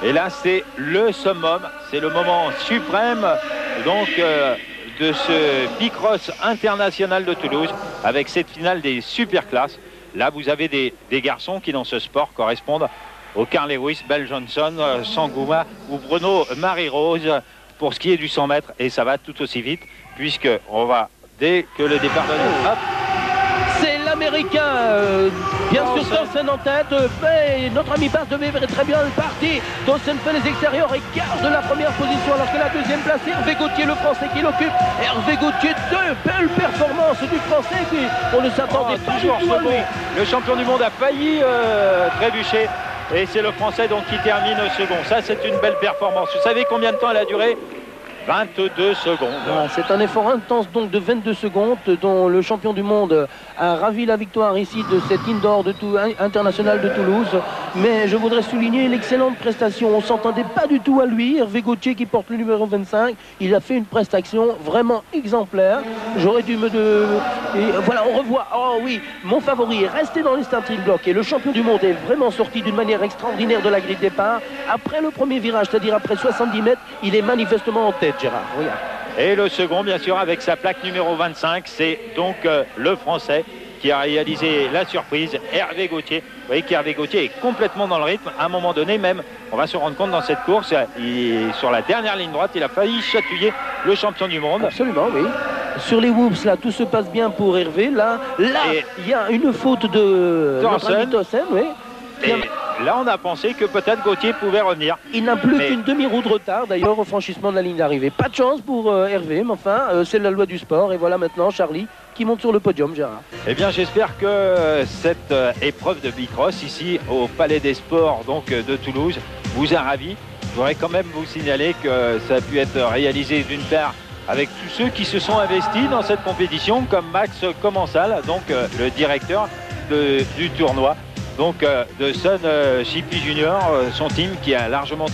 Et là, c'est le summum, c'est le moment suprême donc de ce Bicross international de Toulouse avec cette finale des super classes. Là, vous avez des garçons qui, dans ce sport, correspondent au Carl Lewis, Bell Johnson, Sangouma ou Bruno Marie-Rose pour ce qui est du 100 mètres. Et ça va tout aussi vite puisque on va, dès que le départ donne, hop, c'est l'américain, bien sûr Dawson en tête, et notre ami passe de Weber est très bien parti. Dawson fait les extérieurs et garde la première position alors que la deuxième place c'est Hervé Gauthier, le français qui l'occupe. Hervé Gauthier, deux belles performances du français qui on ne s'attendait pas du tout à lui. Le champion du monde a failli trébucher et c'est le français donc qui termine au second. Ça c'est une belle performance. Vous savez combien de temps elle a duré? 22 secondes. Voilà, c'est un effort intense donc de 22 secondes dont le champion du monde a ravi la victoire ici de cet indoor international de Toulouse. Mais je voudrais souligner l'excellente prestation. On ne s'entendait pas du tout à lui. Hervé Gauthier qui porte le numéro 25. Il a fait une prestation vraiment exemplaire. J'aurais dû Et voilà, on revoit. Oh oui, mon favori est resté dans les starting blocks. Et le champion du monde est vraiment sorti d'une manière extraordinaire de la grille de départ. Après le premier virage, c'est-à-dire après 70 mètres, il est manifestement en tête. Gérard, regarde. Et le second, bien sûr, avec sa plaque numéro 25, c'est donc le Français qui a réalisé la surprise, Hervé Gauthier. Vous voyez qu'Hervé Gauthier est complètement dans le rythme. À un moment donné, même, on va se rendre compte dans cette course, sur la dernière ligne droite, il a failli chatouiller le champion du monde. Absolument, oui. Sur les whoops, là, tout se passe bien pour Hervé. Là, il y a une faute de Dawson, oui. Là, on a pensé que peut-être Gauthier pouvait revenir. Il n'a plus qu'une demi-roue de retard, d'ailleurs, au franchissement de la ligne d'arrivée. Pas de chance pour Hervé, mais enfin, c'est la loi du sport. Et voilà maintenant Charlie qui monte sur le podium, Gérard. Eh bien, j'espère que cette épreuve de Bicross, ici, au Palais des Sports donc, de Toulouse, vous a ravi. Je voudrais quand même vous signaler que ça a pu être réalisé d'une part avec tous ceux qui se sont investis dans cette compétition, comme Max Commensal, donc le directeur du tournoi. Donc de Sun Chippy Junior, son team qui a largement